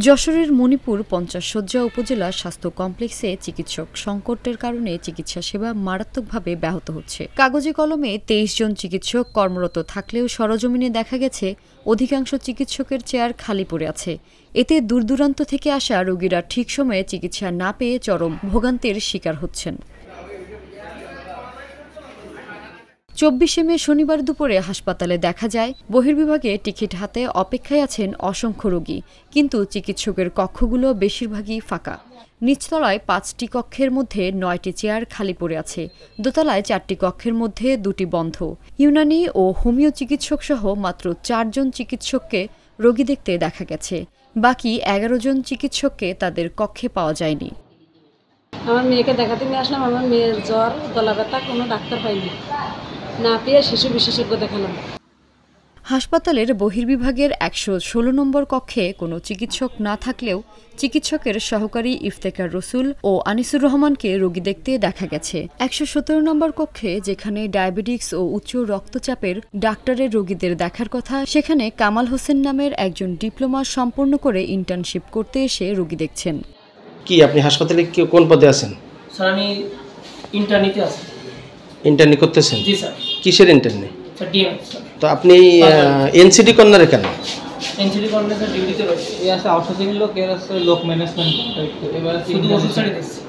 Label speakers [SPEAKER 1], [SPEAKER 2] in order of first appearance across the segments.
[SPEAKER 1] যশোরের মণিপুর ৫০ শয্যা উপজেলা স্বাস্থ্য কমপ্লেক্সে চিকিৎসক সংকটের কারণে চিকিৎসা সেবা মারাত্মকভাবে ব্যাহত হচ্ছে। কাগজে কলমে ২৩ জন চিকিৎসক কর্মরত থাকলেও সরজমিনে দেখা গেছে অধিকাংশ চিকিৎসকের চেয়ার খালি পড়ে আছে। এতে দূরদূরান্ত থেকে আসা রোগীরা ঠিক সময়ে চিকিৎসা না পেয়ে চরম ভোগান্তির শিকার হচ্ছেন। ২৪শে মে শনিবার দুপুরে হাসপাতালে দেখা যায় বহির্বিভাগে টিকিট হাতে অপেক্ষায় আছেন অসংখ্য রোগী, কিন্তু চিকিৎসকের কক্ষগুলো বেশিরভাগই ফাঁকা। নিচতলায় ৫টি কক্ষের মধ্যে ৯টি চেয়ার খালি পড়ে আছে, দোতলায় ৪টি কক্ষের মধ্যে ২টি বন্ধ। ইউনানি ও হোমিও চিকিৎসক সহ মাত্র ৪ জন চিকিৎসককে রোগী দেখতে দেখা গেছে। বাকি ১১ জন চিকিৎসককে তাদের কক্ষে পাওয়া যায়নি।
[SPEAKER 2] আমার মেয়েকে দেখাতে নিয়ে আসলাম, আমার মেয়ের জ্বর, গলা ব্যথা, কোনো ডাক্তার পাইনি, না পেয়ে শিশু বিশেষজ্ঞ দেখালাম।
[SPEAKER 1] হাসপাতালের বহির্বিভাগের ১১৬ নম্বর কক্ষে কোনো চিকিৎসক না থাকলেও চিকিৎসকের সহকারী ইফতেখার রসুল ও আনিসুর রহমানকে রোগী দেখতে দেখা গেছে। ১১৭ নম্বর কক্ষে, যেখানে ডায়াবেটিক্স ও উচ্চ রক্তচাপের ডাক্তারের রোগীদের দেখার কথা, সেখানে কামাল হোসেন নামের একজন ডিপ্লোমা সম্পন্ন করে ইন্টার্নশিপ করতে এসে রোগী দেখছেন।
[SPEAKER 3] কি আপনি হাসপাতালে কোন পদে আছেন?
[SPEAKER 4] স্যার আমি ইন্টার্নিতে আছি।
[SPEAKER 3] ইন্টার্নি করতেছেন?
[SPEAKER 4] জি স্যার।
[SPEAKER 3] কিসের ইন্টার্নি?
[SPEAKER 4] Sir DMS sir.
[SPEAKER 3] তো আপনি এনসিডি কর্নারে কেন?
[SPEAKER 4] এনসিডি কর্নারে স্যার ডিউটিতে রয়েছে। এই আছে ঔষধি লোক, এর আছে লোক ম্যানেজমেন্ট দায়িত্ব। এবারে শুধু ওষুধ ছাড়ি দিচ্ছি।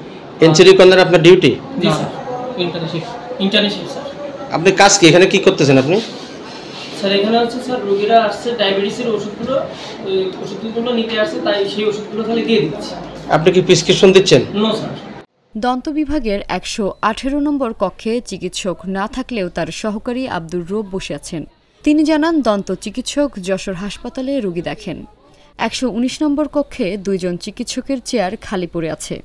[SPEAKER 3] এনসিডি কর্নারে আপনার ডিউটি?
[SPEAKER 4] জি স্যার। Internship sir.
[SPEAKER 3] আপনি কাজ কি এখানে কি করতেছেন আপনি?
[SPEAKER 4] স্যার এখানে হচ্ছে স্যার রোগীরা আসছে ডায়াবেটিসের ওষুধগুলো, ওই ওষুধগুলো নিতে আসছে, তাই সেই ওষুধগুলো খালি দিয়ে দিচ্ছি।
[SPEAKER 3] আপনি কি প্রেসক্রিপশন দিচ্ছেন?
[SPEAKER 4] No sir.
[SPEAKER 1] দন্ত বিভাগের ১১৮ নম্বর কক্ষে চিকিৎসক না থাকলেও তার সহকারী আব্দুর রব বসে আছেন। তিনি জানান, দন্ত চিকিৎসক যশোর হাসপাতালে রোগী দেখেন। ১১৯ নম্বর কক্ষে ২ জন চিকিৎসকের চেয়ার খালি পড়ে আছে।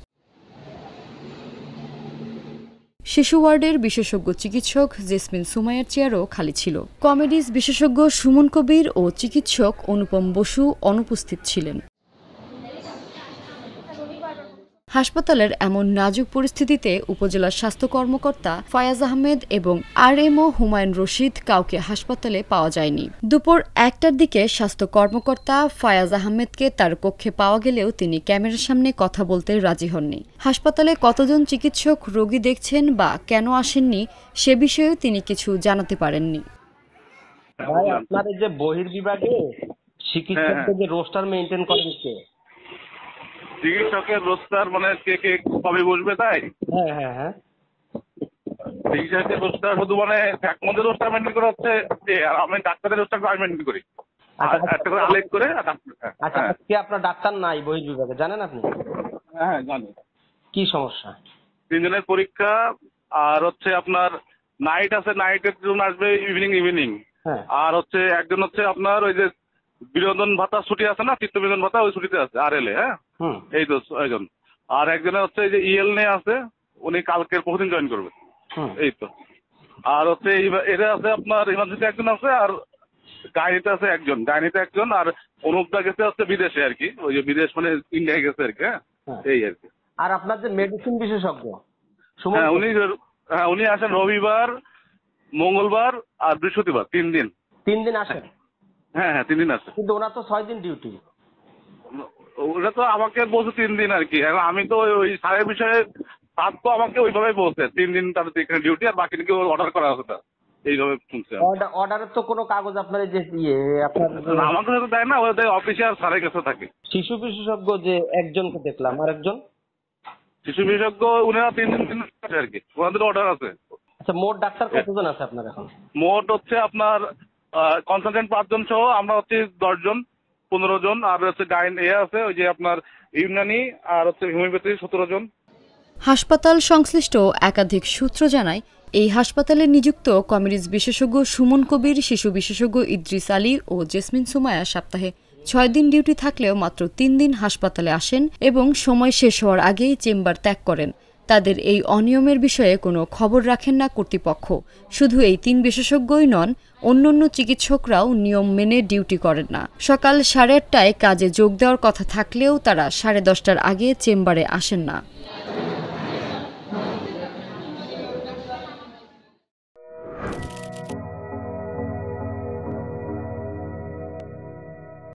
[SPEAKER 1] শিশু ওয়ার্ডের বিশেষজ্ঞ চিকিৎসক জেসমিন সুমাইয়ার চেয়ারও খালি ছিল। কমেডিজ বিশেষজ্ঞ সুমন কবির ও চিকিৎসক অনুপম বসু অনুপস্থিত ছিলেন। হাসপাতালের এমন নাজুক পরিস্থিতিতে উপজেলা স্বাস্থ্য কর্মকর্তা ফয়াজ আহমেদ এবং আরএমও হুমায়ুন রশিদ কাউকে হাসপাতালে পাওয়া যায়নি। দুপুর ১টার দিকে স্বাস্থ্য কর্মকর্তা ফয়াজ আহমেদকে তার কক্ষে পাওয়া গেলেও তিনি ক্যামেরার সামনে কথা বলতে রাজি হননি। হাসপাতালে কতজন চিকিৎসক রোগী দেখছেন বা কেন আসেননি সে বিষয়েও তিনি কিছু জানাতে পারেননি।
[SPEAKER 3] ভাই, আপনার এই যে বহির্বিভাগে চিকিৎসকদের যে রোস্টার মেইনটেইন করেন কে?
[SPEAKER 5] চিকিৎসকের রোস্টার মানে কে কে কবে বসবে তাই?
[SPEAKER 3] হ্যাঁ।
[SPEAKER 5] চিকিৎসকের রোস্টার শুধু মানে একমদের রোস্টার মেনটেন করা হচ্ছে, আর আমি ডাক্তারের রোস্টার আমি মেনটেন করি। একটা করে আলেখ করে।
[SPEAKER 3] আচ্ছা, আজকে আপনার ডাক্তার নাই বহির্বিভাগে, জানেন আপনি?
[SPEAKER 5] হ্যাঁ জানি।
[SPEAKER 3] কি সমস্যা?
[SPEAKER 5] ৩ জনের পরীক্ষা, আর হচ্ছে আপনার নাইট আছে, নাইটের জন্য আসবে ইভিনিং।
[SPEAKER 3] হ্যাঁ।
[SPEAKER 5] আর হচ্ছে একজন হচ্ছে আপনার ওই যে বিনোদন ভাতা ছুটি আছে না, চিত্ত বিনোদন ভাতা, ওই ছুটিতে আছে আর এলে। হ্যাঁ, এই তো একজন। আর একজনের হচ্ছে এই যে ইএল নিয়ে আছে, উনি কালকের প্রতিদিন জয়েন করবে। এই তো। আর হচ্ছে এটা আছে আপনার ইমার্জেন্সি একজন আছে, আর গাড়িতে আছে একজন, আর অনুপদা গেছে হচ্ছে বিদেশে আর কি, ওই যে বিদেশ মানে ইন্ডিয়ায় গেছে আর কি। হ্যাঁ, এই আর কি।
[SPEAKER 3] আর আপনার যে মেডিসিন বিশেষজ্ঞ
[SPEAKER 5] উনি আসেন রবিবার, মঙ্গলবার আর বৃহস্পতিবার, 3 দিন।
[SPEAKER 3] 3 দিন আসেন?
[SPEAKER 5] হ্যাঁ 3 দিন আছে।
[SPEAKER 3] কিন্তু ওনার তো 6 দিন ডিউটি।
[SPEAKER 5] ওটা তো আমাকে বলছে 3 দিন আর কি। এখন আমি তো ওই সারের বিষয়ে তার তো আমাকে ওইভাবে বলছে 3 দিন তার এখানে ডিউটি, আর বাকি দিকে অর্ডার করা হচ্ছে এইভাবে শুনছে।
[SPEAKER 3] অর্ডারের তো কোনো কাগজ আপনার যে আপনার
[SPEAKER 5] আমার কাছে তো দেয় না, ওদের অফিসে আর স্যারের কাছে থাকে।
[SPEAKER 3] শিশু বিশেষজ্ঞ যে একজনকে দেখলাম, আর একজন
[SPEAKER 5] শিশু বিশেষজ্ঞ উনারা 3 দিন আছে আর কি, ওনাদের অর্ডার আছে।
[SPEAKER 3] আচ্ছা, মোট ডাক্তার কতজন আছে আপনার এখন?
[SPEAKER 5] মোট হচ্ছে আপনার কনসালটেন্ট 5 জন সহ আমরা হচ্ছে 10 জন 15 জন, আর হচ্ছে গাইন আছে ওই যে আপনার ইউনানি, আর হচ্ছে হোমিওপ্যাথি 17 জন।
[SPEAKER 1] হাসপাতাল সংশ্লিষ্ট একাধিক সূত্র জানায়, এই হাসপাতালে নিযুক্ত কমেডিজ বিশেষজ্ঞ সুমন কবির, শিশু বিশেষজ্ঞ ইদ্রিস আলী ও জেসমিন সুমাইয়া সপ্তাহে 6 দিন ডিউটি থাকলেও মাত্র 3 দিন হাসপাতালে আসেন এবং সময় শেষ হওয়ার আগেই চেম্বার ত্যাগ করেন। তাদের এই অনিয়মের বিষয়ে কোনো খবর রাখেন না কর্তৃপক্ষ। শুধু এই 3 বিশেষজ্ঞই নন, অন্যান্য চিকিৎসকরাও নিয়ম মেনে ডিউটি করেন না। সকাল 8:30টায় কাজে যোগ দেওয়ার কথা থাকলেও তারা 10:30টার আগে চেম্বারে আসেন না।